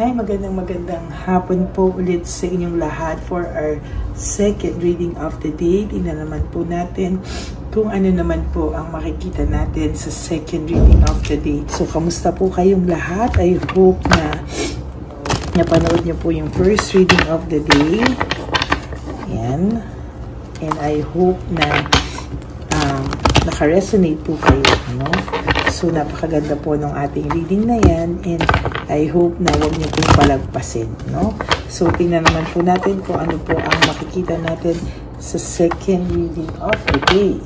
Ay, magandang hapon po ulit sa inyong lahat for our second reading of the day. Tingnan naman po natin kung ano naman po ang makikita natin sa second reading of the day. So, kamusta po kayong lahat? I hope na napanood niyo po yung first reading of the day. Yan. And I hope na naka-resonate po kayo, no? So, napakaganda po ng ating reading na yan, and I hope na huwag niyo pong palagpasin, no? So, tingnan naman po natin kung ano po ang makikita natin sa second reading of the day.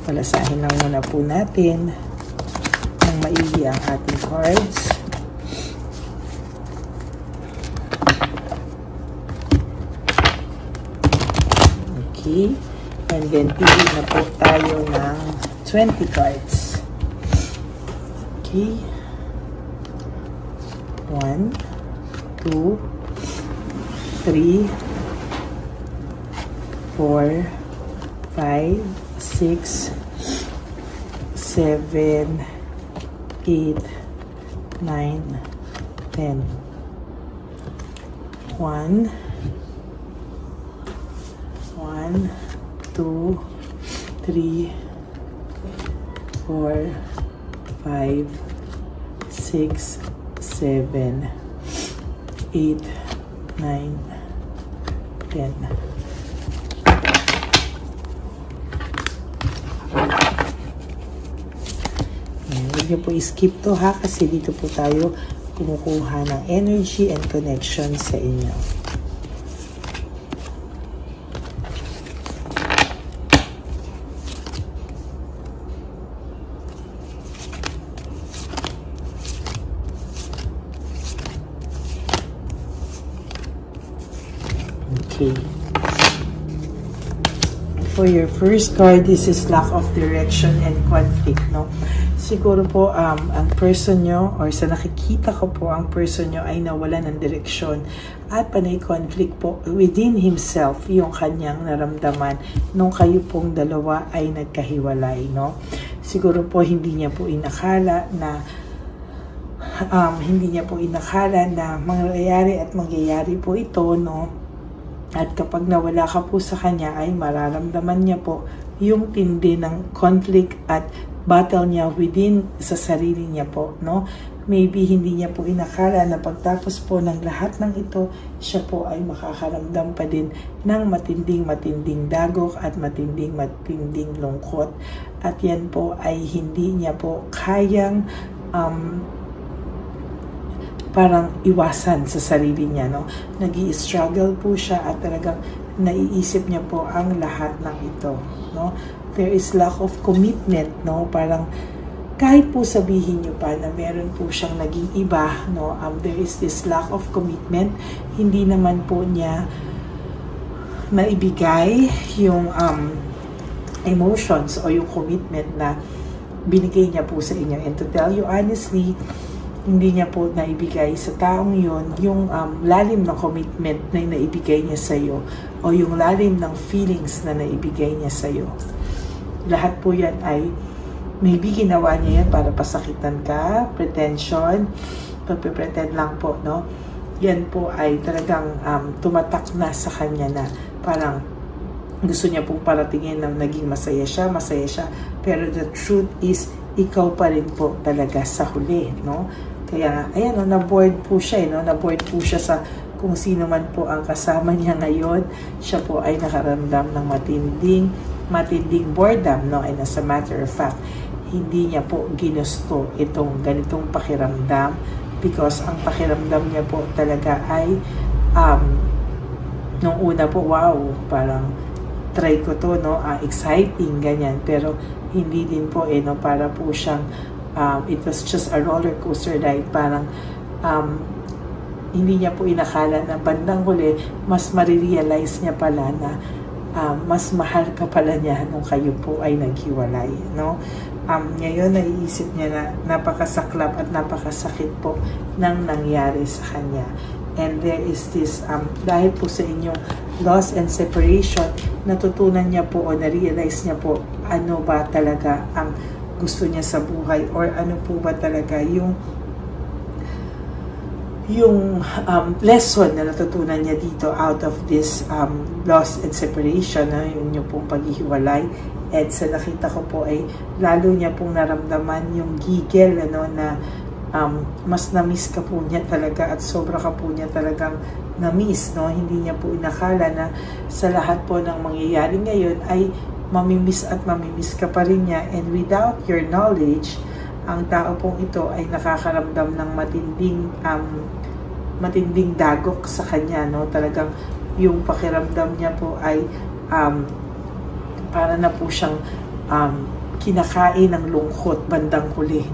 Palasahin lang muna po natin ng maigi ang ating cards. Okay. And then, pili na po tayo ng 20 cards. Okay. 1, 2, 3, 4, 5, 6, 7, 8, 9, 10. 1, 2, 3, 4, 5, 6, 7, 8, 9, 10. Huwag niyo po i-skip to ha, kasi dito po tayo kumukuha ng energy and connection sa inyo. Okay. For your first card, this is lack of direction and conflict, no? Siguro po, ang person nyo, or sa nakikita ko po, ang person nyo ay nawalan ng direksyon at panay conflict po within himself, yung kanyang naramdaman nung kayo pong dalawa ay nagkahiwalay, no? Siguro po, hindi niya po inakala na mangyayari po ito, no? At kapag nawala ka po sa kanya, ay mararamdaman niya po yung tindi ng conflict at battle niya within sa sarili niya po, no? Maybe hindi niya po inakala na pagtapos po ng lahat ng ito, siya po ay makakaramdam pa din ng matinding dagok at matinding lungkot. At yan po ay hindi niya po kayang parang iwasan sa sarili niya, no? Nag-i-struggle po siya at talagang naiisip niya po ang lahat ng ito, no? There is lack of commitment, no? Parang kahit po sabihin niyo pa na meron po siyang naging iba, no? There is this lack of commitment. Hindi naman po niya naibigay yung emotions o yung commitment na binigay niya po sa inyo. And to tell you honestly, hindi niya po naibigay sa taong yun yung lalim ng commitment na naibigay niya sa iyo o yung lalim ng feelings na naibigay niya sa iyo. Lahat po yan ay maybe ginawa niya yan para pasakitan ka, pretension, pagpipretend lang po, no? Yan po ay talagang tumatak na sa kanya na parang gusto niya pong paratingin na naging masaya siya, pero the truth is, ikaw pa rin po talaga sa huli, no? Kaya, ayan, no, na-bored po siya, no? Na-bored po siya sa kung sino man po ang kasama niya ngayon. Siya po ay nakaramdam ng matinding boredom, no? And as a matter of fact, hindi niya po ginusto itong ganitong pakiramdam because ang pakiramdam niya po talaga ay nung una po, wow, parang try ko to, no? Exciting, ganyan. Pero hindi din po, no? Para po siyang it was just a roller coaster ride. Parang hindi niya po inakala na bandang huli, mas marirealize niya pala na mas mahal ka pala niya nung kayo po ay naghiwalay, no? Ngayon naiisip niya na napakasaklap at napakasakit po ng nangyari sa kanya. And there is this, dahil po sa inyong loss and separation, natutunan niya po o na-realize niya po ano ba talaga ang gusto niya sa buhay, or ano po ba talaga yung lesson na natutunan niya dito out of this loss and separation, yung pong paghihiwalay. At sa nakita ko po ay lalo niya pong naramdaman yung gigil, na mas na-miss ka po niya talaga, at sobra ka po niya talagang na-miss, Hindi niya po inakala na sa lahat po ng mangyayari ngayon ay mamimiss at mamimiss ka pa rin niya. And without your knowledge, ang tao pong ito ay nakakaramdam ng matinding dagok sa kanya, Talagang yung pakiramdam niya po ay para na po siyang kinakain ng lungkot bandang huli,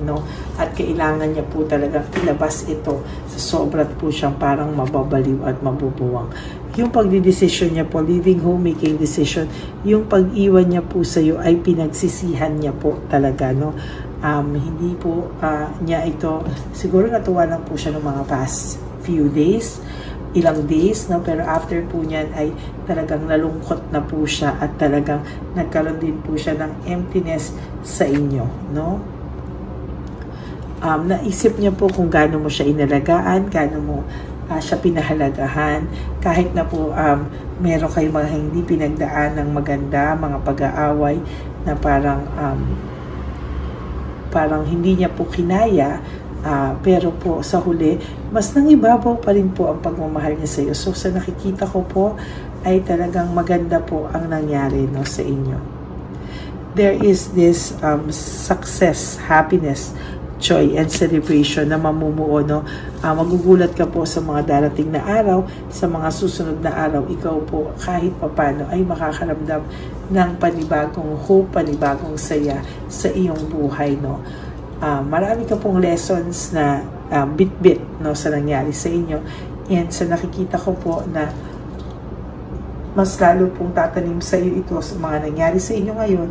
At kailangan niya po talagang ilabas ito sa sobrat po siyang parang mababaliw at mabubuwang. Yung pagdidesisyon niya po, leaving home, making decision, yung pag-iwan niya po sa iyo ay pinagsisihan niya po talaga, hindi po niya ito, siguro natuwa lang po siya ng mga past few days, ilang days, pero after po niyan ay talagang nalungkot na po siya, at talagang nagkaroon din po siya ng emptiness sa inyo, naisip niya po kung gaano mo siya inalagaan, gaano mo siya pinahalagahan, kahit na po meron kayong mga hindi pinagdaan ng maganda, mga pag-aaway na parang hindi niya po kinaya. Pero po sa huli, mas nangibabaw pa rin po ang pagmamahal niya sa iyo. So sa nakikita ko po ay talagang maganda po ang nangyari, sa inyo. There is this success, happiness, joy, and celebration na mamumuo, magugulat ka po sa mga darating na araw, sa mga susunod na araw, ikaw po kahit papano ay makakaramdam ng panibagong hope, panibagong saya sa iyong buhay, marami ka pong lessons na bit-bit, sa nangyari sa inyo. And sa nakikita ko po na mas lalo pong tatanim sa iyo ito sa mga nangyari sa inyo ngayon,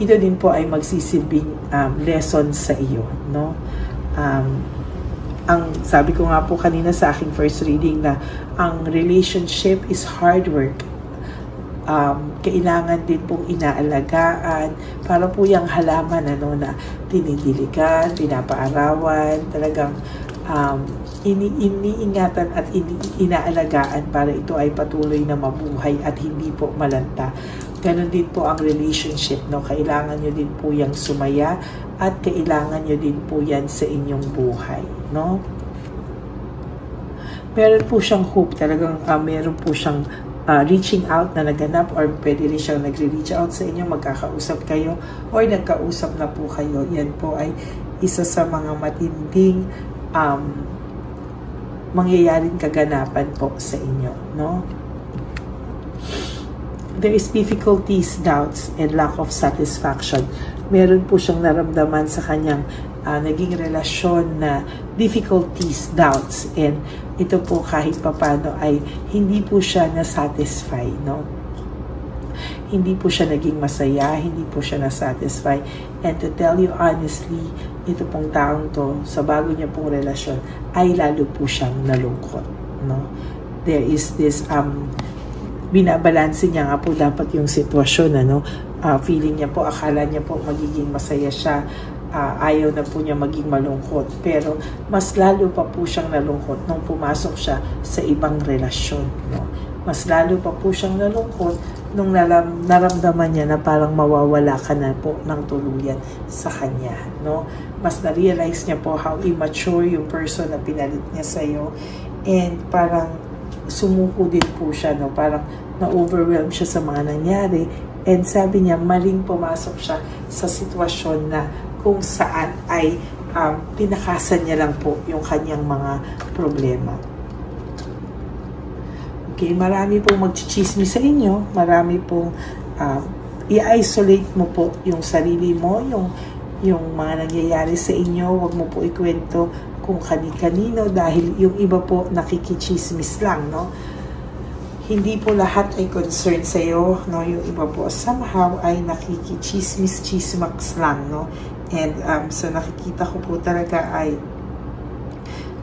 ito din po ay magsisilbing lessons sa iyo, ang sabi ko nga po kanina sa aking first reading na ang relationship is hard work. Kailangan din pong inaalagaan, para po yung halaman na dinidiligan, pinapaarawan, talagang iniingatan at inaalagaan para ito ay patuloy na mabuhay at hindi po malanta. Ganon din po ang relationship, kailangan nyo din po yung sumaya, at kailangan nyo din po yan sa inyong buhay, Meron po siyang hope, talagang meron po siyang reaching out na naganap, or pwede rin siyang nagre-reach out sa inyo, magkakausap kayo, or nagkausap na po kayo. Yan po ay isa sa mga matinding mangyayaring kaganapan po sa inyo, There is difficulties, doubts, and lack of satisfaction. Meron po siyang naramdaman sa kanyang naging relasyon na difficulties, doubts, and ito po kahit papano ay hindi po siya na-satisfy, Hindi po siya naging masaya, hindi po siya na-satisfy. And to tell you honestly, ito pong taong to, sa bago niya pong relasyon, ay lalo po siyang nalungkot, There is this binabalanse niya nga po dapat yung sitwasyon, feeling niya po, akala niya po magiging masaya siya, ayaw na po niya maging malungkot, pero mas lalo pa po siyang nalungkot nung pumasok siya sa ibang relasyon, Mas lalo pa po siyang nalungkot nung naramdaman niya na parang mawawala ka na po ng tuluyan sa kanya, Mas na-realize niya po how immature yung person na pinalit niya sa iyo, and parang sumuko din po siya, parang na-overwhelm siya sa mga nangyari, and sabi niya maling pumasok siya sa sitwasyon na kung saan ay tinakasan niya lang po yung kanyang mga problema. Okay, marami pong magchichismis sa inyo, marami pong i-isolate mo po yung sarili mo, yung mga nangyayari sa inyo, wag mo po ikwento kung kani-kanino, dahil yung iba po nakikichismis lang, Hindi po lahat ay concerned sa iyo, Yung iba po somehow ay nakikichismis-chismax lang, And so nakikita ko po talaga ay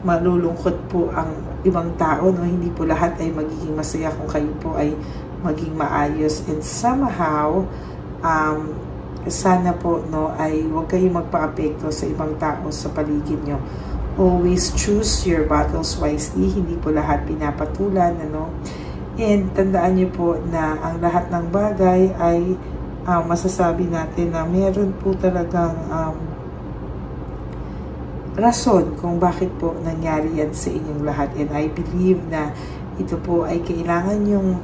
malulungkot po ang ibang tao, Hindi po lahat ay magiging masaya kung kayo po ay maging maayos, and somehow sana po, no, ay huwag kayong magpa-apekto sa ibang tao sa paligid nyo. Always choose your battles wisely. Hindi po lahat pinapatulan, ano. And tandaan nyo po na ang lahat ng bagay ay masasabi natin na meron po talagang rason kung bakit po nangyari yan sa inyong lahat. And I believe na ito po ay kailangan yung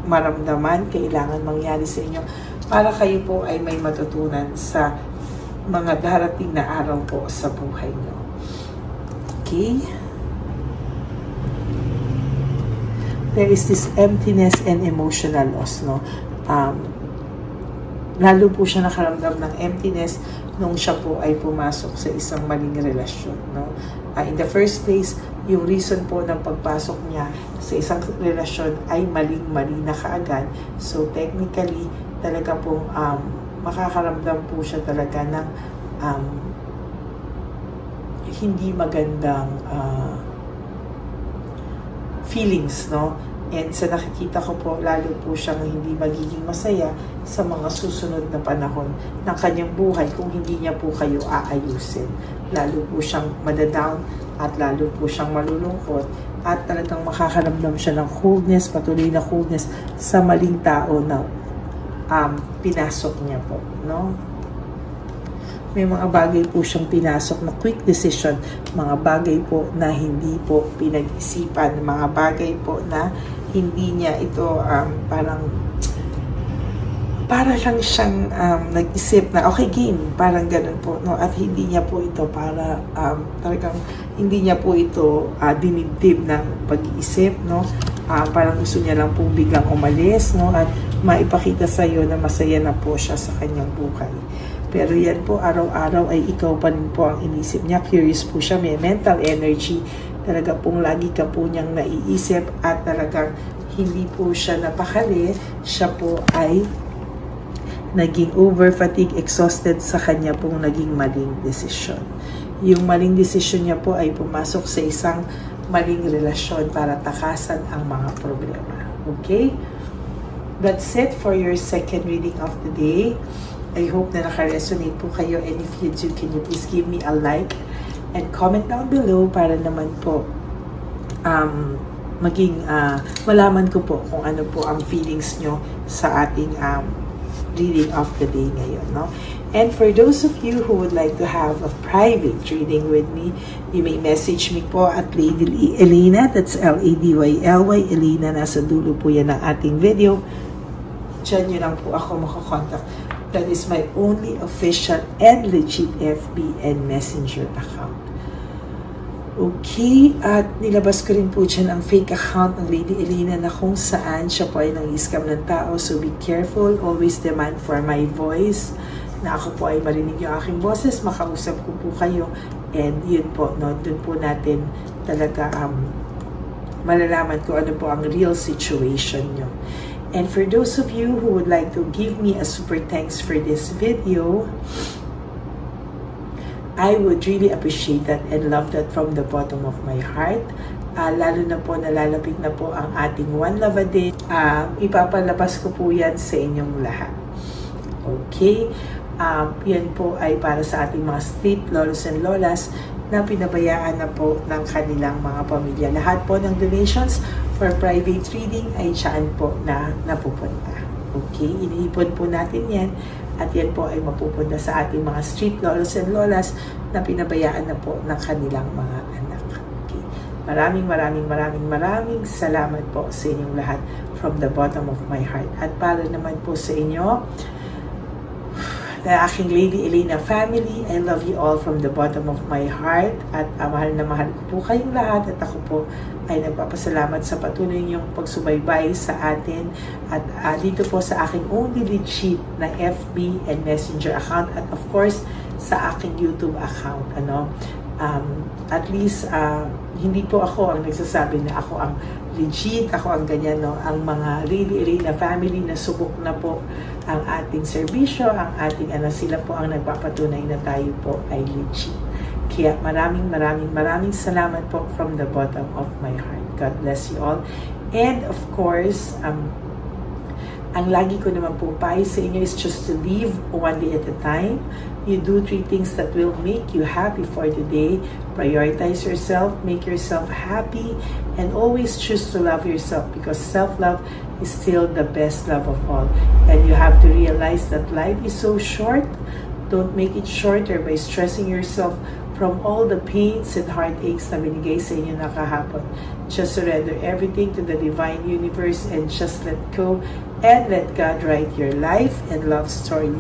maramdaman, kailangan mangyari sa inyo para kayo po ay may matutunan sa mga darating na araw po sa buhay nyo. Okay? There is this emptiness and emotional loss, no? Lalo po siya nakaramdam ng emptiness nung siya po ay pumasok sa isang maling relasyon, no? In the first place, yung reason po ng pagpasok niya sa isang relasyon ay maling-mali na kaagad. So, technically, talaga pong makakaramdam po siya talaga ng hindi magandang feelings, no? And sa nakikita ko po, lalo po siyang hindi magiging masaya sa mga susunod na panahon ng kanyang buhay kung hindi niya po kayo aayusin. Lalo po siyang madadown at lalo po siyang malulungkot at talagang makakaramdam siya ng coldness, patuloy na coldness sa maling tao na pinasok niya po, no? May mga bagay po siyang pinasok na quick decision, mga bagay po na hindi po pinag-isipan, mga bagay po na hindi niya ito para lang siyang nag-isip na okay game, parang ganun po, no? At hindi niya po ito para talagang hindi niya po ito dinibdib ng pag-iisip, no? Parang gusto niya lang po biglang umalis, no? At maipakita sa iyo na masaya na po siya sa kanyang buhay. Pero yan po, araw-araw ay ikaw pa rin po ang inisip niya. Curious po siya, may mental energy. Talaga pong lagi ka po niyang naiisip at talagang hindi po siya napakali. Siya po ay naging over-fatigue, exhausted sa kanya pong naging maling desisyon. Yung maling desisyon niya po ay pumasok sa isang maling relasyon para takasan ang mga problema. Okay? That's it for your second reading of the day. I hope na naka-resonate po kayo, and if you do, can you please give me a like and comment down below para naman po malaman ko po kung ano po ang feelings nyo sa ating reading of the day ngayon, no? And for those of you who would like to have a private reading with me, you may message me po at Lady Elena, that's Ladyly, Elena, nasa dulo po yan ng ating video. Diyan nyo lang po ako makakontak. That is my only official and legit FB and Messenger account. Okay, at nilabas ko rin po dyan ang fake account ng Lady Elena na kung saan siya po ay nang-scam ng tao. So be careful, always demand for my voice, na ako po ay marinig yung aking boses, makausap ko po kayo. And yun po, no, dun po natin talaga malalaman ko ano po ang real situation nyo. And for those of you who would like to give me a super thanks for this video, I would really appreciate that and love that from the bottom of my heart. Lalo na po, nalalapit na po ang ating One Love a Day. Ipapalabas ko po yan sa inyong lahat. Okay? Yan po ay para sa ating mga street lolos and lolas na pinabayaan na po ng kanilang mga pamilya. Lahat po ng donations for private reading ay dyan po na napupunta. Okay? Iniipon po natin yan at yan po ay mapupunta sa ating mga street lolos and lolas na pinabayaan na po ng kanilang mga anak. Okay? Maraming salamat po sa inyong lahat from the bottom of my heart. At para naman po sa inyo, na aking Lady Elena family, I love you all from the bottom of my heart at mahal na mahal ko po kayong lahat at ako po ay nagpapasalamat sa patuloy niyong pagsubaybay sa atin at dito po sa aking only legit na FB and Messenger account at of course sa aking YouTube account. At least hindi po ako ang nagsasabi na ako ang legit, ako ang ganyan, no? Ang mga Lady Elena family na subok na po ang ating serbisyo, ang ating sila po ang nagpapatunay na tayo po ay legit. Kaya maraming salamat po from the bottom of my heart. God bless you all. And of course, Ang lagi ko naman po payo sa inyo is just to live one day at a time. You do 3 things that will make you happy for the day. Prioritize yourself, make yourself happy, and always choose to love yourself, because self-love is still the best love of all. And you have to realize that life is so short. Don't make it shorter by stressing yourself from all the pains and heartaches na binigay sa inyo na kahapon. Just surrender everything to the divine universe and just let go and let God write your life and love story.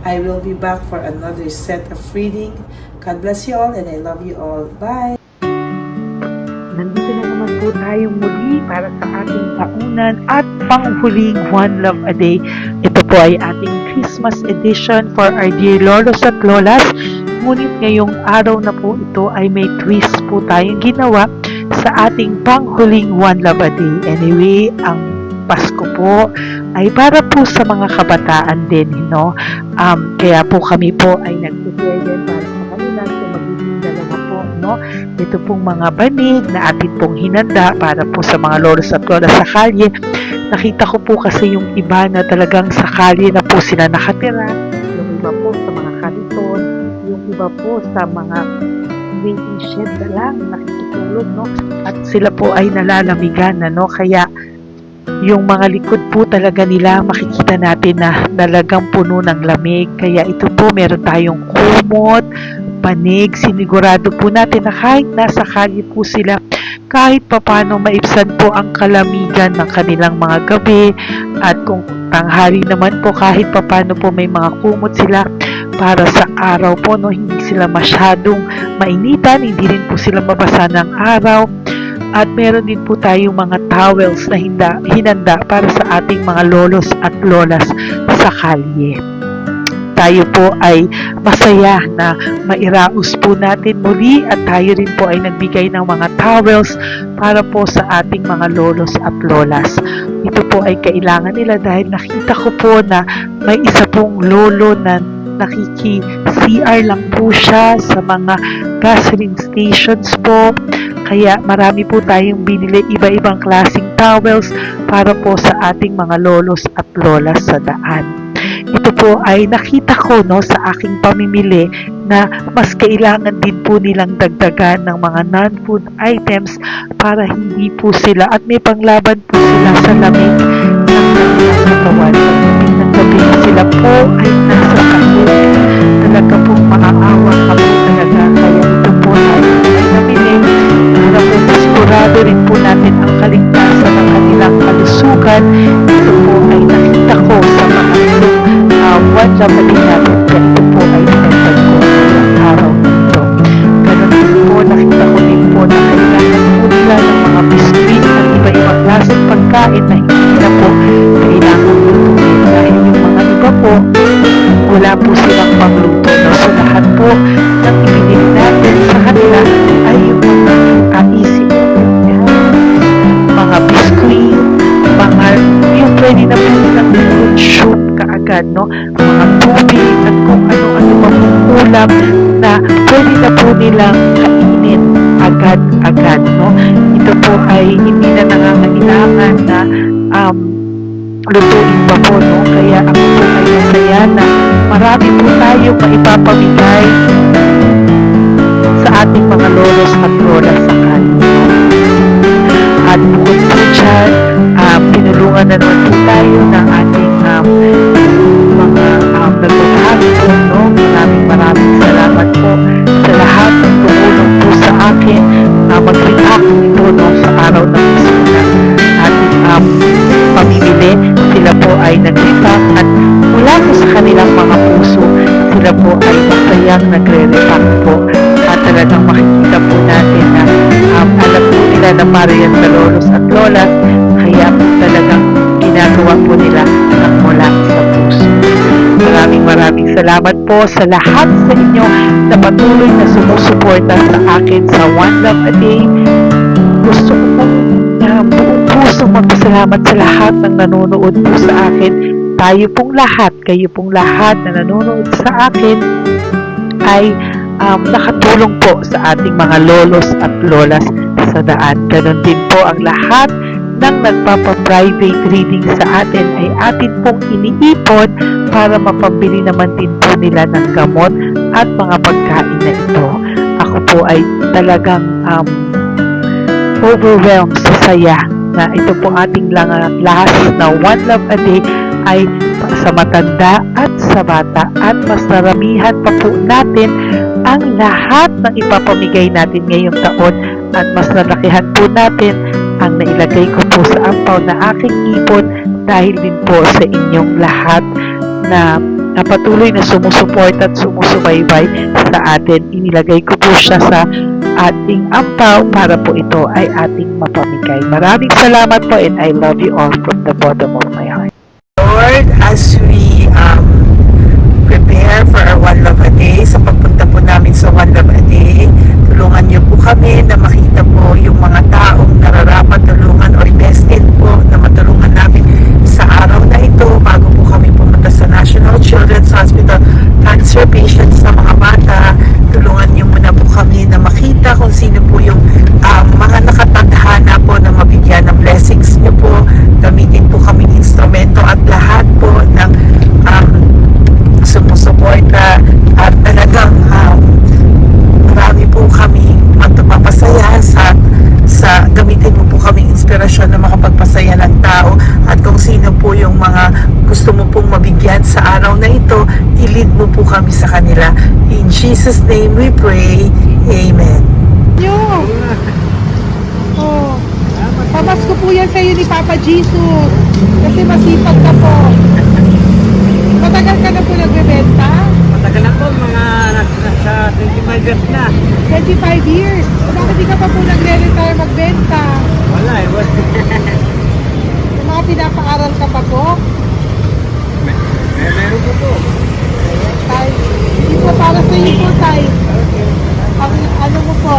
I will be back for another set of reading. God bless you all and I love you all. Bye! Nandito na naman po tayong muli para sa ating taunan at panghuling One Love a Day. Ito po ay ating Christmas edition for our dear Lolos at Lolas. Ngunit ngayong araw na po ito ay may twist po tayong ginawa sa ating panghuling One Love a Day. Anyway, ang Pasko po ay para po sa mga kabataan din, no? Kaya po kami po ay nag-prepare din para sa kanila, so magiging dalawa po, no? Ito pong mga banig na atin pong hinanda para po sa mga lolos at lolas sa kalye. Nakita ko po kasi yung iba na talagang sa kalye na po sila nakatira, yung iba po sa mga kariton, yung iba po sa mga waiting shed na lang nakikitulog, no? At sila po ay nalalamigan na, no? Kaya yung mga likod po talaga nila makikita natin na talagang puno ng lamig. Kaya ito po meron tayong kumot, panig. Sinigurado po natin na kahit nasa kalye po sila, kahit papano maibsan po ang kalamigan ng kanilang mga gabi. At kung tanghali naman po, kahit papano po may mga kumot sila para sa araw po, no? Hindi sila masyadong mainitan, hindi rin po sila mabasa ng araw. At meron din po tayong mga towels na hinanda para sa ating mga lolos at lolas sa kalye. Tayo po ay masaya na mairaos po natin muli at tayo rin po ay nagbigay ng mga towels para po sa ating mga lolos at lolas. Ito po ay kailangan nila dahil nakita ko po na may isa pong lolo na nakiki-CR lang po siya sa mga gasoline stations po. Kaya marami po tayong binili iba-ibang klaseng towels para po sa ating mga lolos at lolas sa daan. Ito po ay nakita ko, no, sa aking pamimili na mas kailangan din po nilang dagdagan ng mga non-food items para hindi po sila at may panglaban po sila sa lamig ng kanilang katawan. Pagdating ng gabi sila po ay nasa kahit talaga pong maaawa ka po talaga. Kaya ito po ay nabili para po sigurado rin po natin ang kaligtasan ng kanilang kalusugan. Ito po ay nakita ko sa mga One Love a Day natin. Kaya ito po ay pinagtag ko ngayong araw nito. Ganon din po, nakita ko din po na kailangan po nila ng mga biscuit at iba-ibang klaseng pagkain na hindi na po kailangan lutuin. Dahil yung mga iba po, wala po silang pangluto. No? So lahat po ng ibinili natin sa kanila ay yung mga easy mga biscuit, mga yung pwede na po nilang soup kaagad, no? Mga tubig at kung ano-ano pa pong ulam na pwede na po nilang kainin agad-agad, no? Ito po ay hindi na nangangailangan na lutuin pa po, no? Kaya ako po ay masaya na marami po tayong maipapamigay sa ating mga lolos at lolas sa kanila. At bukod po dyan, pinulungan na naman po tayo ng ating mga nagbabahagi po, no? Maraming salamat po sa lahat ng tumulong po sa akin mag-react ito, no, sa araw ng Pasko na ating pamimili. Sila po ay nag-react at mula po sa kanilang mga puso, sila po ay masayang nagre-react po. At talagang makikita po natin na alam po nila na para yan sa lolos at lolas, kaya talagang ginagawa po nila ng mula sa puso. Maraming salamat po sa lahat sa inyo na patuloy na sumusuporta sa akin sa One Love a Day. Gusto ko po na buong puso magpasalamat sa lahat ng nanonood po sa akin. Tayo pong lahat, kayo pong lahat na nanonood sa akin ay nakatulong po sa ating mga lolos at lolas sa daan. Ganon din po ang lahat ng nagpapa-private reading sa atin ay atin pong iniipon para mapambili naman din po nila ng gamot at mga pagkain na ito. Ako po ay talagang overwhelmed sa saya na ito po ating last na One Love a Day ay sa matanda at sa bata, at mas naramihan pa po natin ang lahat ng ipapamigay natin ngayong taon, at mas nalakihan po natin ang nailagay ko po sa ampaw na aking ipon dahil din po sa inyong lahat na patuloy na sumusuport at sumusubaybay sa atin. Inilagay ko po siya sa ating ampaw para po ito ay ating mapamigay. Maraming salamat po, and I love you all from the bottom of my heart. Lord, as we prepare for our One Love a Day, sa pagpunta po namin sa One Love a Day, tulungan niyo po kami na makita po yung mga taong nararapat tulungan or destined po na matulungan namin sa araw na ito bago po kami pumunta sa National Children's Hospital. Cancer patients na mga bata, tulungan niyo muna po kami na makita kung sino po yung mga nakatadhana po na mabigyan ng blessings niyo po. Gamitin po kami instrumento at lahat po ng sumusuporta, at talagang marami po kami mapapasaya sa gamitin mo po kami inspirasyon na makapagpasaya ng tao, at kung sino po yung mga gusto mo pong mabigyan sa araw na ito, i-lead mo po kami sa kanila. In Jesus' name we pray. Amen. Oh, pamasko po yan sa'yo ni Papa Jesus kasi masipag ka po. Matagal ka na po nagbebenta? Matagal na po, mga nasa 25 years na. 25 years? Bakit di ka pa po nagre-retire magbenta? Wala eh. Yung mga pinapaaral ka pa po? Meron po po. Tay, hindi po para sa iyo po, Tay. Ang ano mo po?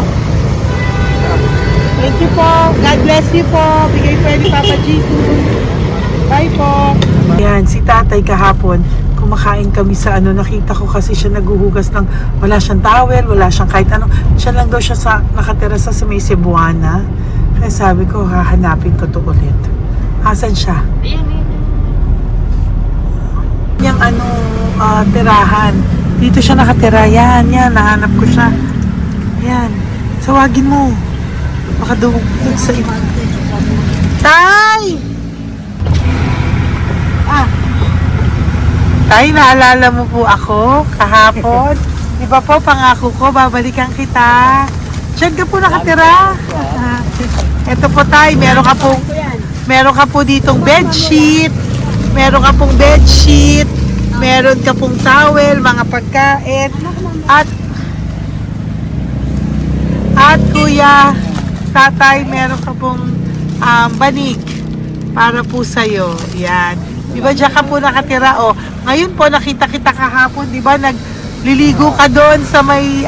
Thank you po. God bless you po. Bigay po ni Papa Jesus. Bye po. Yan, si tatay kahapon, kumakain kami sa nakita ko kasi siya naguhugas ng, wala siyang towel, wala siyang kahit ano. Siya lang daw siya nakatira sa may Cebuana. Kaya sabi ko, hahanapin ko to ulit. Asan siya? Yung tirahan. Dito siya nakatira. Yan, nahanap ko siya. Yan. Tawagin mo. Baka doon sa iba. Tay! Tay, naalala mo po ako kahapon? Di ba po, pangako ko, babalikan kita. Diyan ka po nakatira. Ito po, Tay, meron ka po ditong bedsheet. Meron ka pong bedsheet. Meron ka pong towel, mga pagkain. At kuya, tatay, meron ka pong banig para po sa'yo. Yan. Di ba diyan ka po nakatira? O, ngayon po nakita kita kahapon, di ba nagliligo ka doon sa may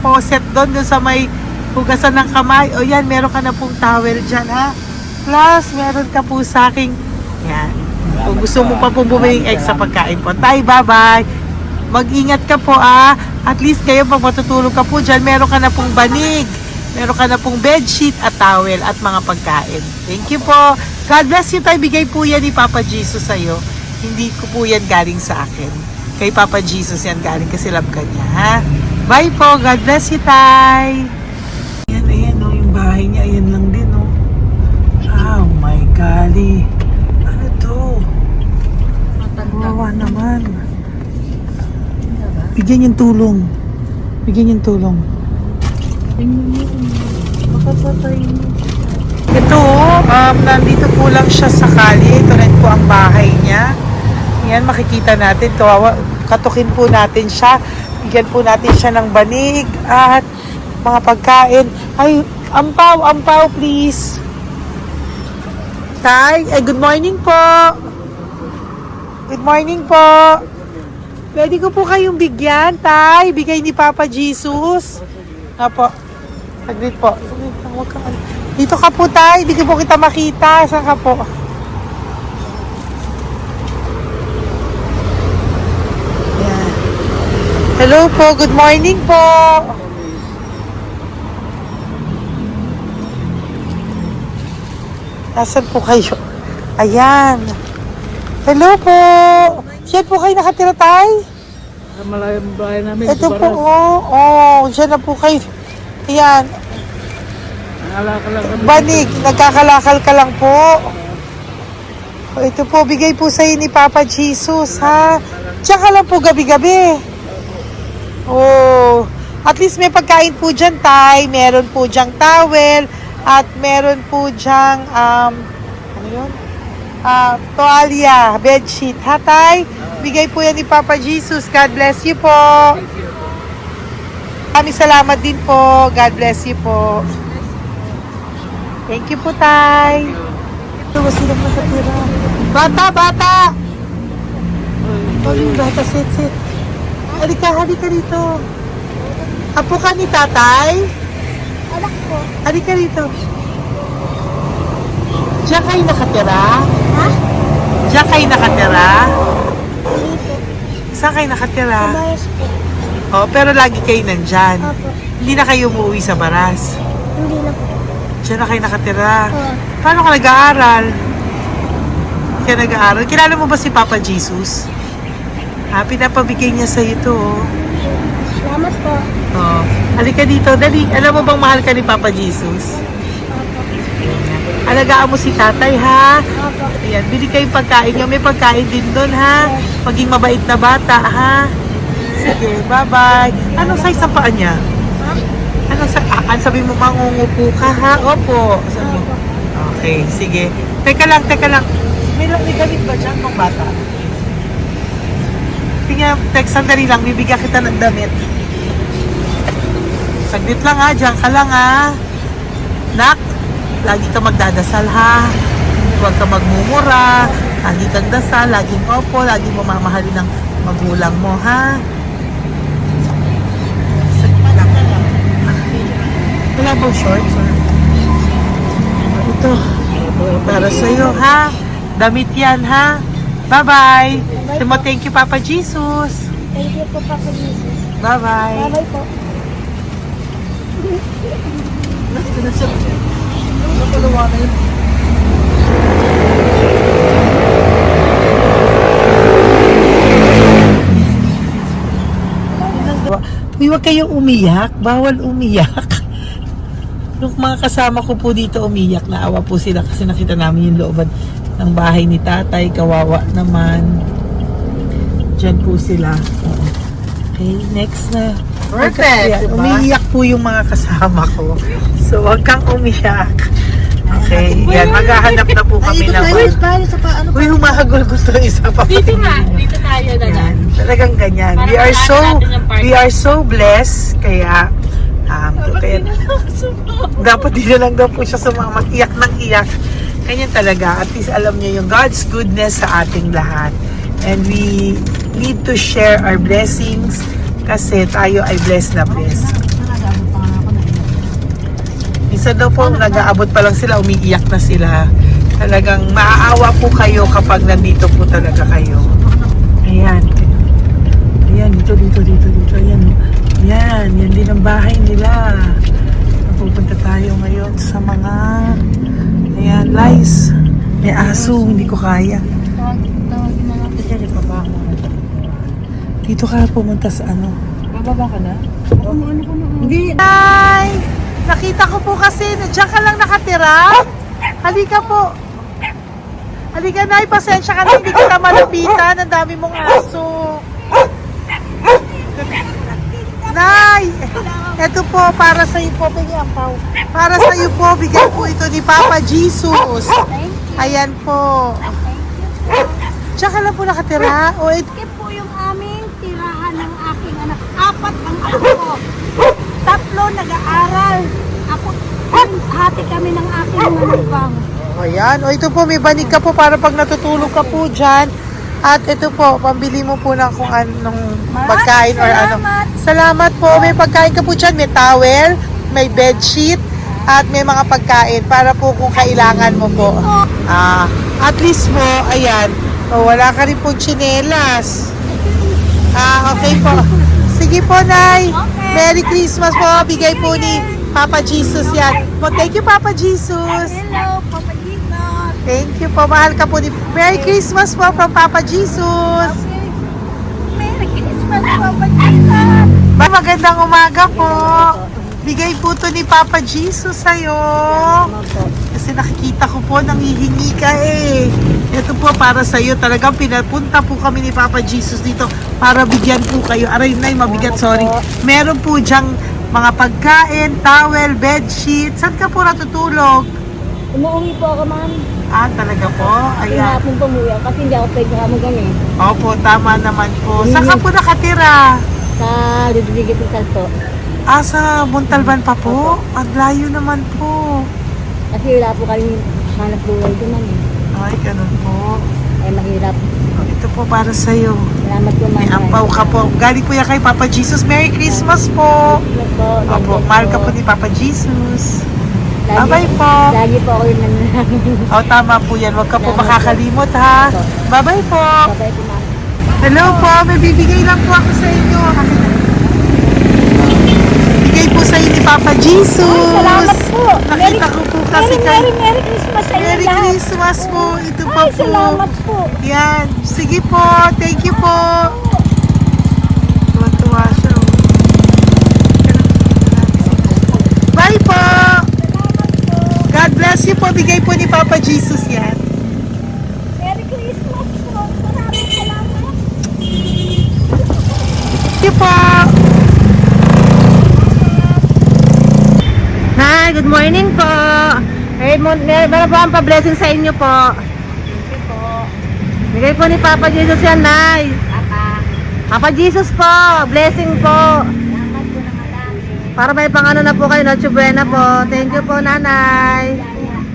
faucet doon sa may hugasan ng kamay. O yan, meron ka na pong towel dyan, ha? Plus, meron ka po sa aking, yan. Kung gusto mo pa po bumili extra pagkain po. Tay, bye-bye. Mag-ingat ka po, At least kayo pag matutulog ka po dyan, meron ka na pong banig. Meron ka na pong bedsheet at towel at mga pagkain. Thank you po. God bless you, Tay. Bigay po yan ni Papa Jesus sa'yo. Hindi ko po yan galing sa akin. Kay Papa Jesus yan galing kasi love ka niya, ha? Bye po. God bless you, Tay. Ayan, yung bahay niya. Ayan lang din, Oh my golly. Ano to? Wawa naman. Bigyan yung tulong. Ito, nandito po lang siya sa kalye. Ito rin po ang bahay niya. Yan, makikita natin. Katukin po natin siya. Bigyan po natin siya ng banig at mga pagkain. Ay, ampaw, please. Tay, good morning po. Good morning po. Pwede ko po kayong bigyan, Tay. Bigay ni Papa Jesus. Apo. Saglit po. Dito ka po, Tay. Hindi ko po kita makita. Saan ka po? Yan. Hello po. Good morning po. Nasaan po kayo? Ayan. Hello po. Diyan po kayo nakatira, Tay? Malayang bahay namin. Ito po, diyan na po kayo. Ayan. Nalakal lang kami. Banig, nagkakalakal ka lang po. O, ito po, bigay po sa'yo ni Papa Jesus, ha? Diyan ka lang po gabi-gabi. Oh, at least may pagkain po dyan, Tay. Meron po dyang towel. At meron po dyang, ano yun? Toalya, bedsheet, ha, Tay? Bigay po yan ni Papa Jesus. God bless you po. Maraming salamat din po. God bless you po. Thank you po, Tay. Ito, silang nakatira. Bata! Oh, yung bata, sit. Halika dito. Apo ka ni Tatay? Anak ko. Halika dito. Diyan kayo nakatira? Ha? Diyan kayo nakatira? Hindi po. Saan kayo nakatira? Sa Baras po. Oh, pero lagi kayo nandyan. Opo. Hindi na kayo umuwi sa Baras. Hindi na po. Diyan na kayo nakatira. Oo. Paano ka nag-aaral? Kaya nag-aaral. Kilala mo ba si Papa Jesus? Pinapabigay niya sa ito. Salamat po. Oh. Halika dito. Dali. Alam mo bang mahal ka ni Papa Jesus? Opo. Alagaan mo si tatay, ha? Opo. Ayan, bili kayong pagkain nyo. May pagkain din doon, ha? Maging mabait na bata, ha? Sige, bye-bye. Anong size ang paa niya? Ha? Anong size? Sabi mo, mangungupo ka, ha? Opo. Sabi mo. Opo. Okay, sige. Teka lang. May gamit ba dyan pang bata? Tingnan, sandali lang. Bibigyan kita ng damit. Saglit lang, ha? Diyan ka lang, ha? Nak, lagi ka magdadasal, ha? Huwag ka magmumura. Lagi kang dasal, laging opo, laging mo mamahalin ng magulang mo, ha? Saglit lang. Wala bang shorts? Ito. Para sa'yo, ha? Damit yan, ha? Bye-bye. Thank you, Papa Jesus. Thank you po, Papa Jesus. Bye-bye. Bye-bye po. Uy, huwag kayong umiyak. Bawal umiyak. Yung mga kasama ko po dito umiyak. Naawa po sila kasi nakita namin yung looban ng bahay ni tatay. Kawawa naman. Diyan po sila. Okay, next na. Perfect, diba? Umiiyak po yung mga kasama ko. So, huwag kang umiyak. Okay, yan. Maghahanap na po kami ng... Uy, humahagol gusto isa pa. Dito tayo na lang. Yan, talagang ganyan. Para We are makita so natin yung party. we are so blessed kaya dapat di na lang daw po siya sumama, iyak ng iyak. Ganyan talaga. At least alam niyo yung God's goodness sa ating lahat. And we need to share our blessings kasi tayo ay blessed na blessed. Minsan daw po nag-aabot pa lang sila, umiiyak na sila. Talagang maaawa po kayo kapag nandito po talaga kayo. Ayan. Ayan, dito. Ayan. Yan din ang bahay nila. Pupunta tayo ngayon sa mga ayan, lice. May aso, hindi ko kaya. Tawagin na lang. Dito pa ba ako? Dito ka pumunta sa ano? Bababa ka na? Hindi. Hi! Nakita ko po kasi, diyan ka lang nakatira. Halika po. Halika, Nay, pasensya ka na, hindi kita malapitan. Ang dami mong aso. Nay, eto po, para sa iyo po, bigyan po. Para sa iyo po, bigay po ito ni Papa Jesus. Ayan po. Diyan ka lang po nakatira. O, Ito po yung aming tirahan ng aking anak. 4 ang anak ko. 3 nag-aaral. Ako, hati kami ng aking manugang. ayan. O, ito po, may banig ka po para pag natutulog ka po dyan. At ito po, pambili mo po ng kung anong pagkain or ano. Salamat po. May pagkain ka po dyan. May towel, may bedsheet, at may mga pagkain para po kung kailangan mo po. At least po, ayan. O, wala ka rin po tsinelas. Okay po. Sige po, Nay. Okay. Merry Christmas po. Bigay po ni Papa Jesus yan. Thank you, Papa Jesus. Hello, Papa Jesus. Thank you po. Mahal ka po ni... Merry Christmas po from Papa Jesus. Merry Christmas po, Pagkailan. Magandang umaga po. Bigay po to ni Papa Jesus sa'yo. Kasi nakikita ko po, nanghihingi ka eh. Ito po para sa'yo. Talagang pinapunta po kami ni Papa Jesus dito para bigyan po kayo. Aray na, mabigat, sorry. Meron po dyang mga pagkain, towel, bedsheet. Saan ka po natutulog? Umuwi po ako, ma'am. Ah, talaga po? Ayan. Pinapong pumuwi ako kasi hindi ako pwede kamagan eh. Opo, tama naman po. Saan ka po nakatira? Sa Rodriguez sa Salto. Ah, sa Montalban pa po? Ang layo naman po. Kasi wala po kami hanap buhay doon, ma'am eh. Ay, ganun po. Ay, mahirap. Ito po para sa'yo. Salamat po, ma'am. May ampaw ka po. Galing po yan kay Papa Jesus. Merry Christmas po. Salamat po. Opo, mahal ka po ni Papa Jesus. Lagi- Bye-bye po. Lagi po ako yung nananangin. O, tama po yan. Huwag ka po Salamat po. makakalimot ha. Bye-bye po. Babay po, ma'am. Hello po. May bibigay lang po ako sa inyo. Bigay po sa inyo ni Papa Jesus. Salamat po. Nakita ko po kasi kay... Merry Christmas sa inyo Merry lahat. Christmas po. Ito pa Ay, po. salamat po. Yan. Sige po. Thank you po. Tuwa-tuwa siya. Bye po. God bless you po. Bigay po ni Papa Jesus yan. Merry Christmas po. Maraming salamat. Thank you po. Hi, good morning po. Meron po ang pa-blessing sa inyo po. Thank you po. Bigay po ni Papa Jesus yan, Nay. Papa. Papa Jesus po. Blessing po. Salamat po ng malaki. Para may pangano na po kayo, Noche Buena po. Thank you po, Nanay.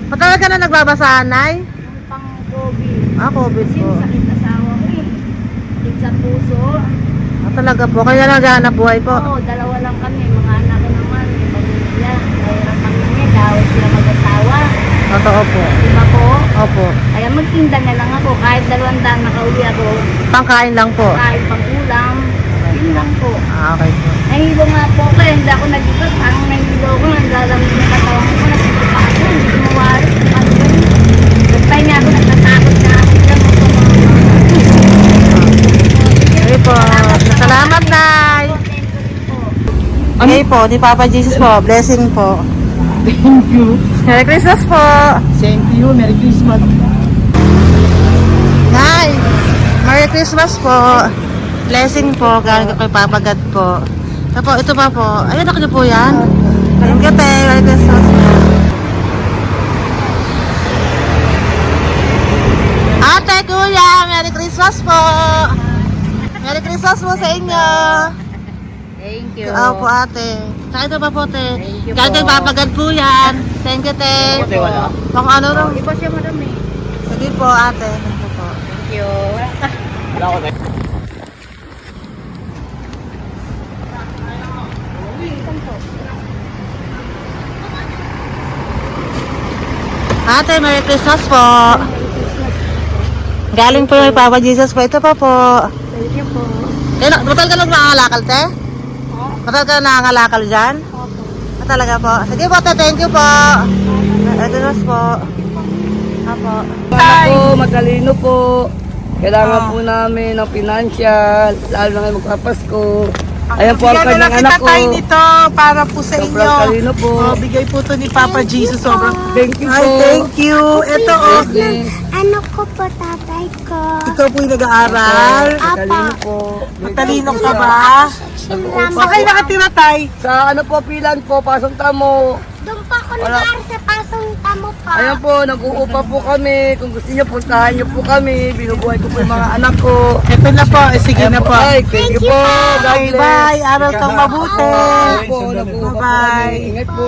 Matagal ka na nagbabasahan, Nay? Pang COVID. Ah, COVID Kasi po. sakit asawa ko eh. Sakit sa puso. Ah, talaga po. Kaya lang naghahanap buhay po. Oo, dalawa lang kami. Mga anak ko naman. May pamilya. Mahirap kami niya. Dawit sila mag-asawa. Totoo po. Diba po? Opo. Kaya magtinda na lang ako. Kahit 200 nakauwi ako. Pangkain lang po. Kain pang ulam. Yun lang po. Ah, okay po. Nahilo nga po ako. Hindi ako nag-ibig. Parang nahilo ko. Naglalamig na katawan ko. Nagsipa ako. Hindi ko mawari. Ano ba yun? Nagpay nga ako. Nagtatakot na ako. Diyan mo po mga Okay po. Salamat, Nay. Okay po, ni Papa Jesus po. Blessing po. Thank you. Merry Christmas po. Same to you. Merry Christmas. Nay, Merry Christmas po. Blessing po. Galing ko kay Papa God po. Ito pa po. Ayun, ako niyo po yan. Thank you, te. Merry Christmas po. Ate, kuya, Merry Christmas po. Merry Christmas po sa inyo. Thank you. Oo po, ate. Saka ito pa po, te. Thank you Galing kay po. Papa God po yan. Thank you, te. Ate, wala. Pang ano raw. Iba siya madami. Sige po, ate. Thank you po. Thank you. Wala ko na. Ate, Merry Christmas po. Galing po kay Papa Jesus po. Ito pa po. Thank you po. Matagal ka lang nangangalakal, te? Matagal ka lang nangangalakal dyan? Ah, talaga po. Sige po, te. Thank you po. Merry Christmas po. Apo. Ako, matalino po. Kailangan po namin ng financial, lalo na ngayon magpapasko. Ayan po ang Bigyan na kanyang lang anak kita ko. tayo nito para po sa Sobrang inyo. talino po. Oh, bigay po to ni Papa Jesus. Sobrang. Thank you Ay, po. thank you. Ito, oh. Bless. Ano ko po tatay ko? Ikaw po yung nag-aaral. Matalino po. Matalino ka ba? Nag-uupa Saan kayo po. nakatira, tay? Sa ano po, pilan po, pasong tamo. Doon pa ako Wala. nag-aaral sa pasong tamo pa. Ayan po, nag-uupa po kami. Kung gusto niyo, puntahan niyo po kami. Binubuhay ko po yung mga anak ko. Ito na po. Sige Ayan na po. Ay, thank you po. God Bye, bless. bye. Araw kang mabuti. Ayan po, nag-uupa po Bye. kami. Ingat po.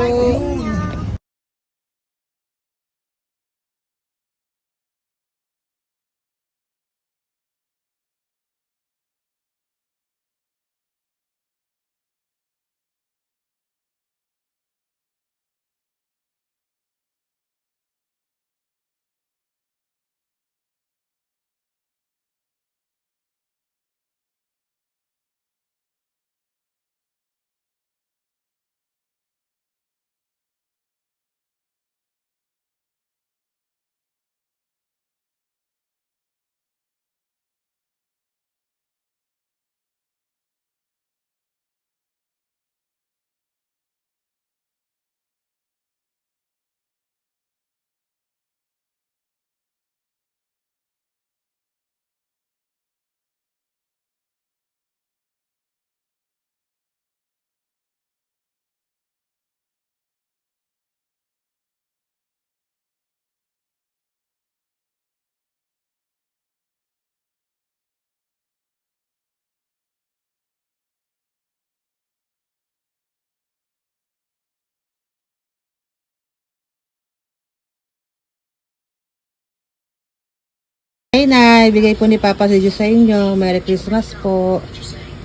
Okay na, ibigay po ni Papa si Diyos sa inyo. Merry Christmas po.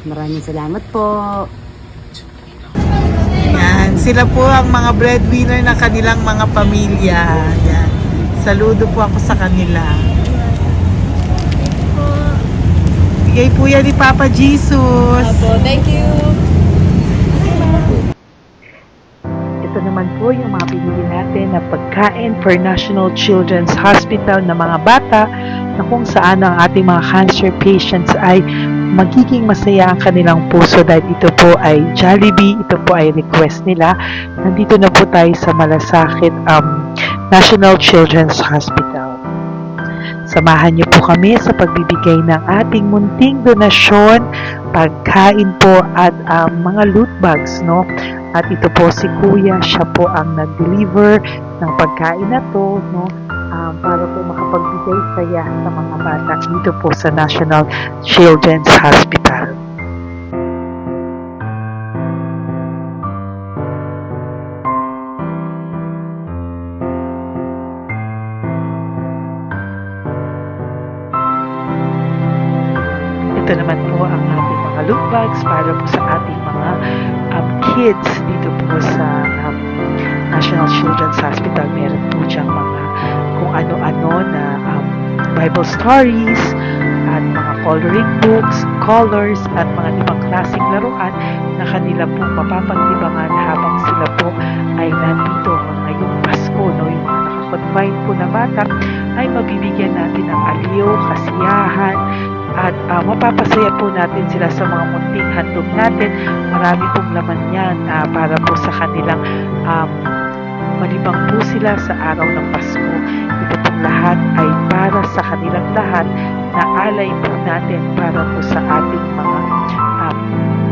Maraming salamat po. Yan, sila po ang mga breadwinner ng kanilang mga pamilya. Yan. Saludo po ako sa kanila. Bigay po yan ni Papa Jesus. Thank you. Ito naman po yung mga pinili natin na pagkain for National Children's Hospital na mga bata na kung saan ang ating mga cancer patients ay magiging masaya ang kanilang puso dahil ito po ay Jollibee, ito po ay request nila. Nandito na po tayo sa Malasakit National Children's Hospital. Samahan niyo po kami sa pagbibigay ng ating munting donasyon, pagkain po at mga loot bags, no? At ito po si Kuya, siya po ang nag-deliver ng pagkain na to, no? Para po makapagbigay saya sa mga bata dito po sa National Children's Hospital. Ito naman po ang ating mga loot bags para po sa ating mga kids dito po sa National Children's Hospital. Meron po diyang mga kung ano-ano na Bible stories at mga coloring books, colors at mga ibang klaseng laruan na kanila po mapapaglibangan habang sila po ay nandito ngayong Pasko, no? Yung mga nakakonfine po na bata ay mabibigyan natin ng aliw, kasiyahan, at mapapasaya po natin sila sa mga munting handog natin. Marami pong laman yan para po sa kanilang malibang po sila sa araw ng Pasko. Ito pong lahat ay para sa kanilang lahat na alay po natin para po sa ating mga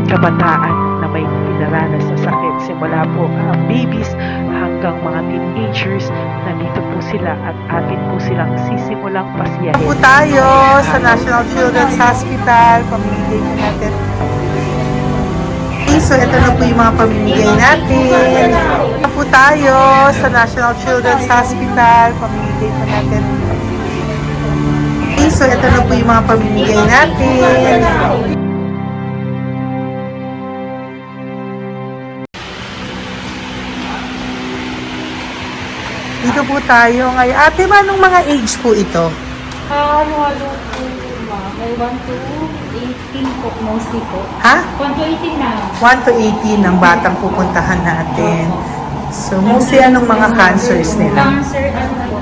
kabataan na may pinaranas na sakit. Simula po babies hanggang mga teenagers, nandito po sila at atin po silang sisimulang pasiyahin. Po tayo sa National Children's Hospital, pamimigay po natin. So, ito na po yung mga pamimigay natin. Ito po tayo sa National Children's Hospital, pamimigay po natin. So, ito na po yung mga pamimigay natin. Dito po tayo ngayon. Ate, anong mga age po ito? Halo-halo po, ma'am. May 1 to 18 po, mostly po. Ha? 1 to 18 na. 1 to 18 ang batang pupuntahan natin. So, mostly anong mga cancers nila? Cancer, ano po?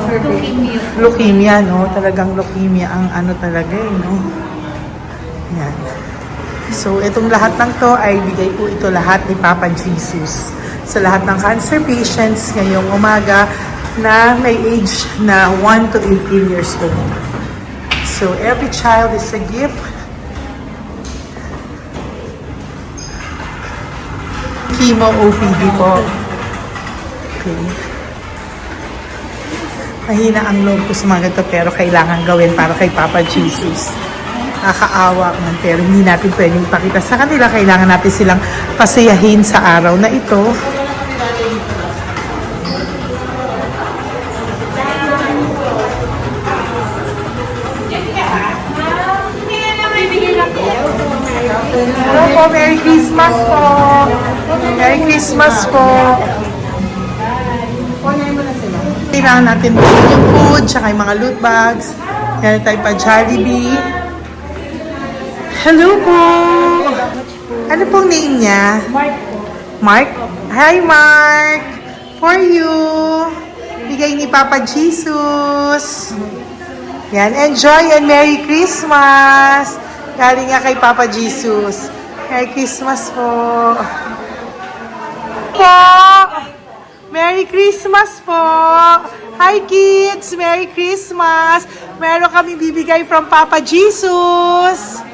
Leukemia. Leukemia, no? Talagang leukemia ang ano talaga no? Yan. So, itong lahat ng to ay bigay po ito lahat ni Papa Jesus sa lahat ng cancer patients ngayong umaga na may age na 1 to 18 years old. So, every child is a gift. Chemo OPD po. Okay. Mahina ang loob ko sa mga ganito pero kailangan gawin para kay Papa Jesus. Nakakaawa man pero hindi natin pwedeng ipakita sa kanila. Kailangan natin silang pasayahin sa araw na ito. Hello po, Merry Christmas po! Merry Christmas po! Kailangan natin bukod yung food, tsaka yung mga loot bags. Kaya tayo pa Jollibee. Hello po! Ano pong name niya? Mark po. Mark? Hi Mark! For you! Bigay ni Papa Jesus! Yan, enjoy and Merry Christmas! Galing nga kay Papa Jesus. Merry Christmas po! Merry Christmas po! Hi kids! Merry Christmas! Meron kami bibigay from Papa Jesus!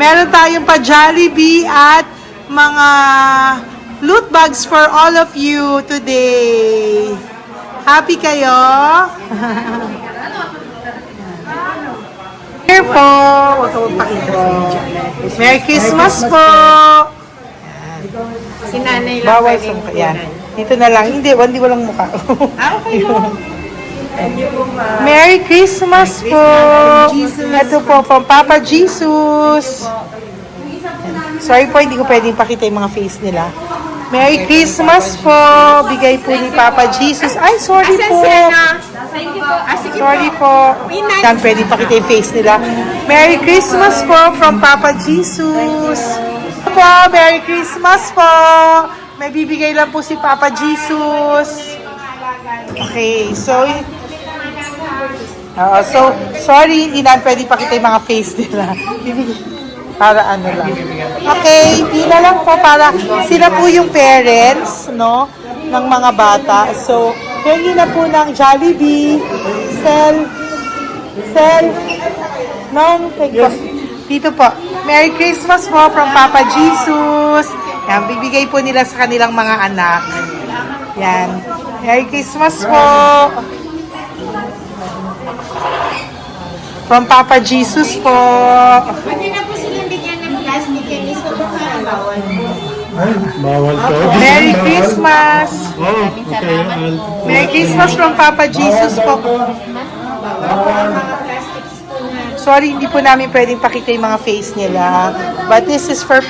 Meron tayong pa Jollibee at mga loot bags for all of you today. Happy kayo? Here po! Huwag ka magpakita sa video. Merry Christmas po! Si nanay lang Bawal pwedeng sa mukha. Yan. Dito na lang. Hindi walang mukha. Okay mo. Merry Christmas po! Ito po, from Papa Jesus. Sorry po, hindi ko pwedeng pakita yung mga face nila. Merry Christmas po! Bigay po ni Papa Jesus. Ay, sorry po! Sorry po. Yan, pwedeng pakita yung face nila. Merry Christmas po from Papa Jesus. Po, Merry Christmas po! May bibigay lang po si Papa Jesus. Okay, so sorry, hindi na pwede pakita yung mga face nila. Para ano lang. Okay, pila lang po para sila po yung parents, no, ng mga bata. So, hingi na po ng Jollibee, Sel, dito po. Merry Christmas po from Papa Jesus. Yan, bibigay po nila sa kanilang mga anak. Yan. Merry Christmas po. From Papa Jesus po. Pwede na po silang bigyan ng plastic yan. Gusto ko bawal. Bawal to. Merry Christmas. Oh, okay. Merry Christmas from Papa Jesus po. Sorry, hindi po namin pwedeng pakita yung mga face nila. But this is from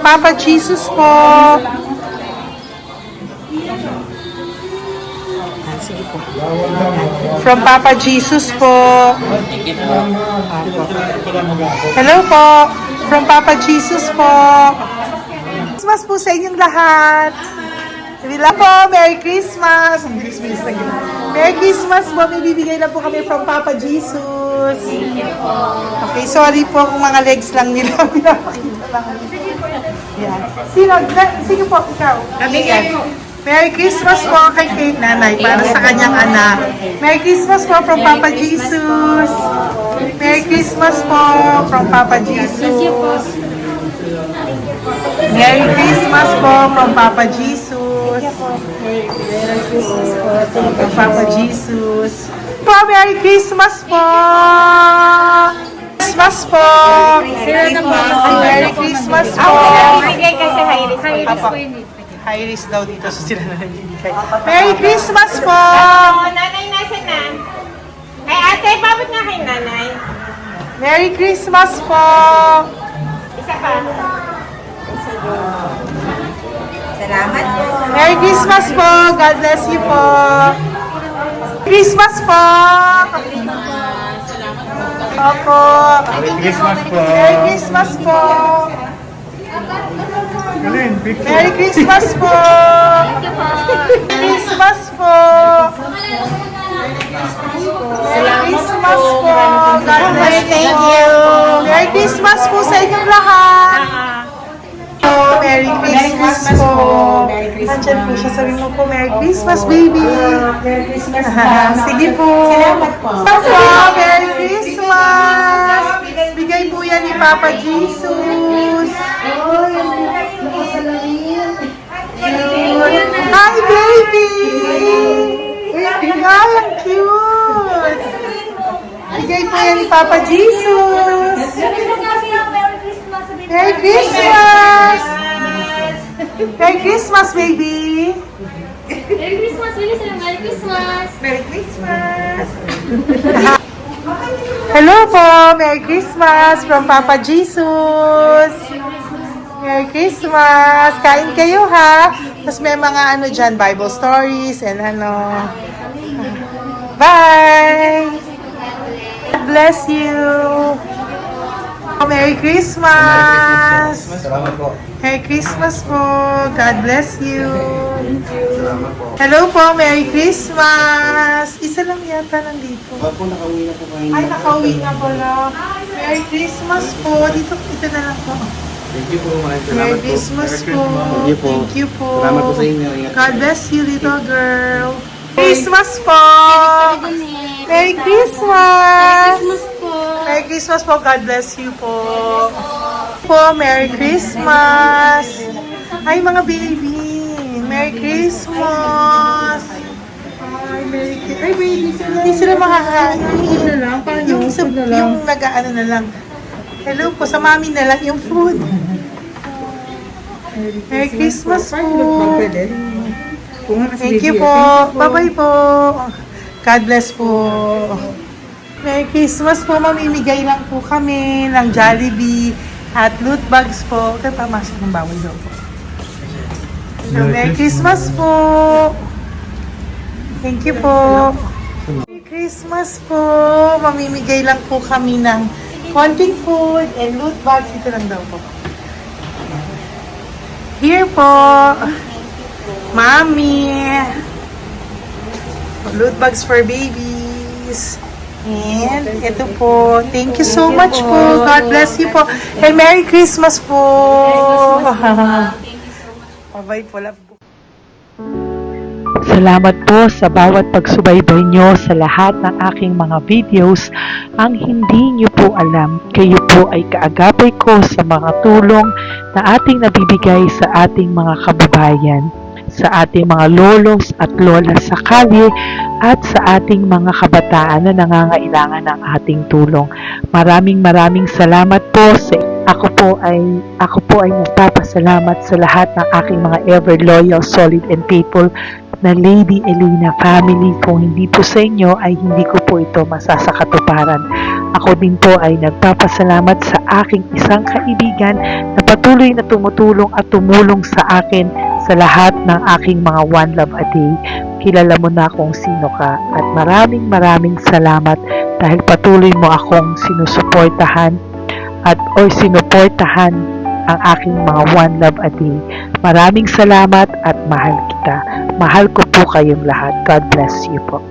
Papa Jesus po. Sige po. From Papa Jesus po. Hello po. From Papa Jesus po. Christmas po sa inyong lahat. Bila po, Merry Christmas. Merry Christmas po. May bibigay na po kami from Papa Jesus. Okay, sorry po kung mga legs lang nila. Pinapakita lang. Yan. Sino po? Ikaw. Merry Christmas po kay nanay para sa kanyang anak. Merry Christmas po from Papa Jesus. Merry Christmas po from Papa Jesus. Merry Christmas po from Papa Jesus. Merry Christmas po from Papa Jesus. Po, Merry Christmas po. Christmas po. Merry Christmas po. Bigay kasi high-risk. High-risk po yun. High risk daw dito so sila na nagbibigay. Merry Christmas po! Nanay, nasa na? Ay, ate, pabot nga kay nanay. Merry Christmas po! Isa pa. Salamat po. Merry Christmas po! God bless you po! Christmas po! Opo! Merry Christmas po. Merry Christmas po! Merry Christmas po! Christmas po! Merry Christmas po! God bless you! Thank you! Merry Christmas po sa inyong lahat! Merry Christmas po! Nandiyan po siya. Sabi mo po, Merry Christmas, baby! Merry Christmas sige po! Salamat po! Merry Christmas! Bigay po yan ni Papa Jesus! Hi, baby! Ay, ang cute! Bigay po yan ni Papa Jesus! Merry Christmas! Merry Christmas, baby! Merry Christmas, Willie. Merry Christmas. Merry Christmas! Hello po! Merry Christmas from Papa Jesus! Merry Christmas! Kain kayo ha! Tapos may mga ano dyan, Bible stories and ano. Bye! God bless you! Merry Christmas! Salamat po. Merry Christmas po! God bless you! Hello po! Merry Christmas! Isa lang yata nandito. Opo, nakauwi na po kayo. Ay, nakauwi na pala. Merry Christmas po! Dito na lang po. Thank you po. Maraming salamat Merry po. Christmas po. Thank you po. Thank you po. Salamat po sa inyo. Ingat. God bless you, little girl. Christmas po! Merry Christmas! Merry Christmas po. God bless you po. Merry Christmas! Ay, mga baby! Merry Christmas! Ay, Merry Christmas! Ay, baby! Hindi sila makakain. Yung nag-ano na lang. Hello po, sa mami na lang yung food. Merry Christmas po. Thank you po. Bye-bye po. God bless po. Merry Christmas po. Mamimigay lang po kami ng Jollibee at loot bags po. Kaya pamasok ng bawal daw po. So, Merry Christmas po. Thank you po. Merry Christmas po. Mamimigay lang po kami ng konting food and loot bags. Ito lang daw po. Here po. Mami. Loot bags for babies. And ito po. Thank you so much po. God bless you po. And Merry Christmas po. Bye po. Love po. Salamat po sa bawat pagsubaybay nyo sa lahat ng aking mga videos. Ang hindi nyo po alam, kayo po ay kaagapay ko sa mga tulong na ating nabibigay sa ating mga kababayan, sa ating mga lolos at lola sa kalye at sa ating mga kabataan na nangangailangan ng ating tulong. Maraming salamat po sa ako po ay nagpapasalamat sa lahat ng aking mga ever loyal, solid and faithful na Lady Elena family. Kung hindi po sa inyo ay hindi ko po ito masasakatuparan. Ako din po ay nagpapasalamat sa aking isang kaibigan na patuloy na tumutulong at tumulong sa akin sa lahat ng aking mga One Love a Day. Kilala mo na kung sino ka at maraming salamat dahil patuloy mo akong sinusuportahan sinuportahan ang aking mga One Love a Day. Maraming salamat at mahal kita. Mahal ko po kayong lahat. God bless you po.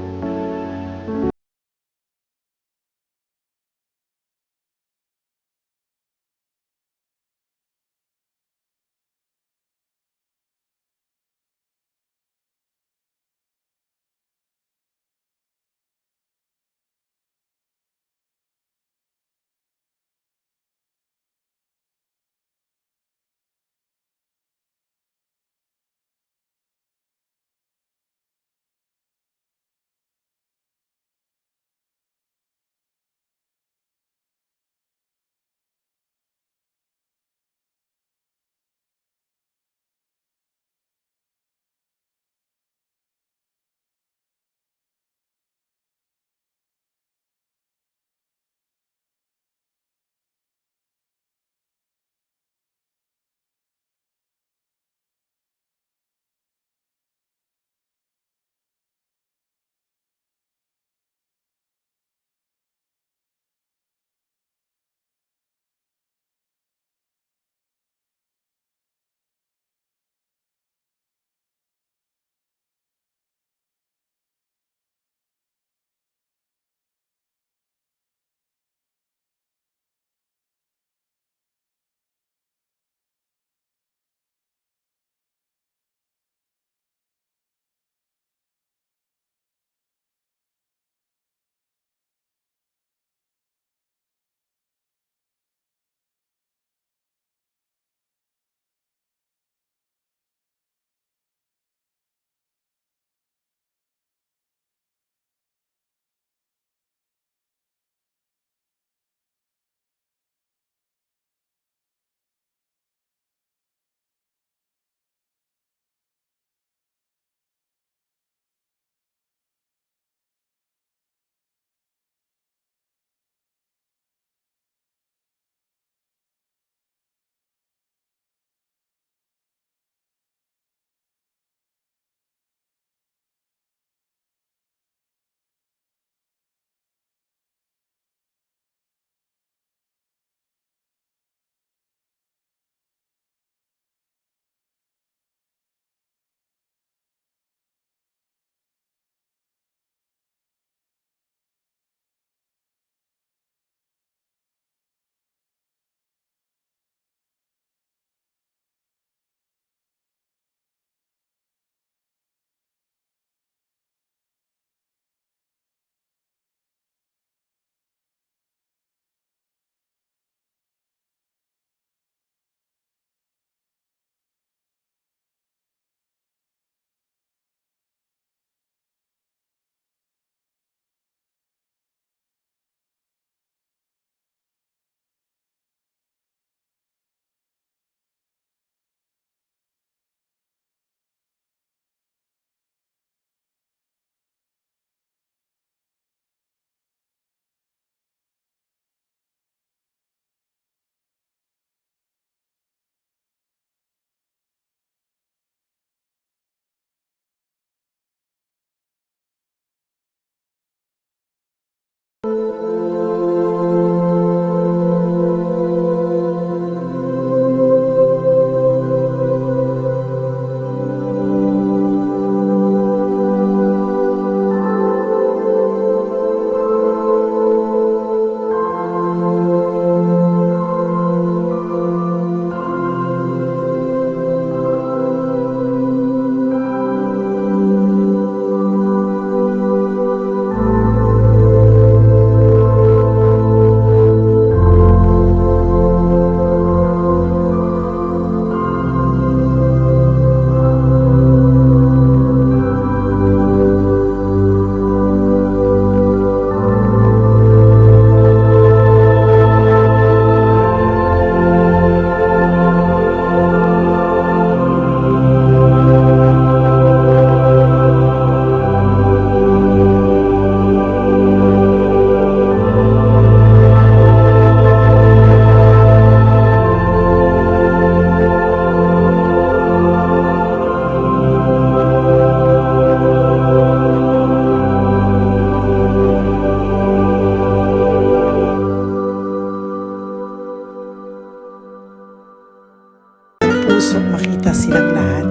pusong makita silang lahat.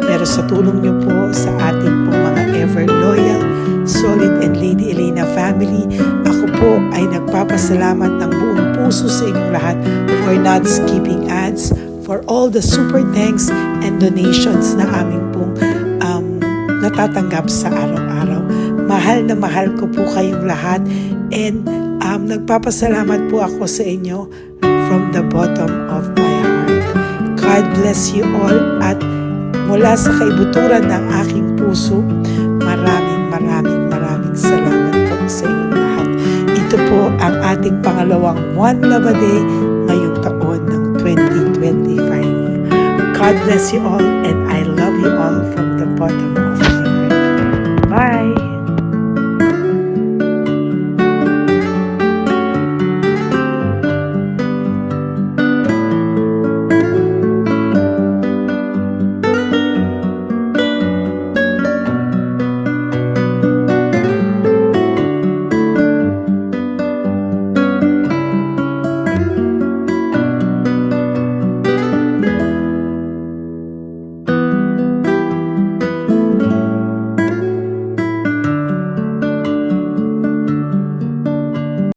Pero sa tulong niyo po sa ating pong mga ever loyal, solid and Lady Elena family, ako po ay nagpapasalamat ng buong puso sa inyong lahat for not skipping ads, for all the super thanks and donations na aming pong natatanggap sa araw-araw. Mahal na mahal ko po kayong lahat, and nagpapasalamat po ako sa inyo from the bottom of my heart. God bless you all, at mula sa kaibuturan ng aking puso, maraming salamat po sa inyong lahat. Ito po ang ating pangalawang One Love a Day ngayong taon ng 2025. God bless you all, and I love you all from the bottom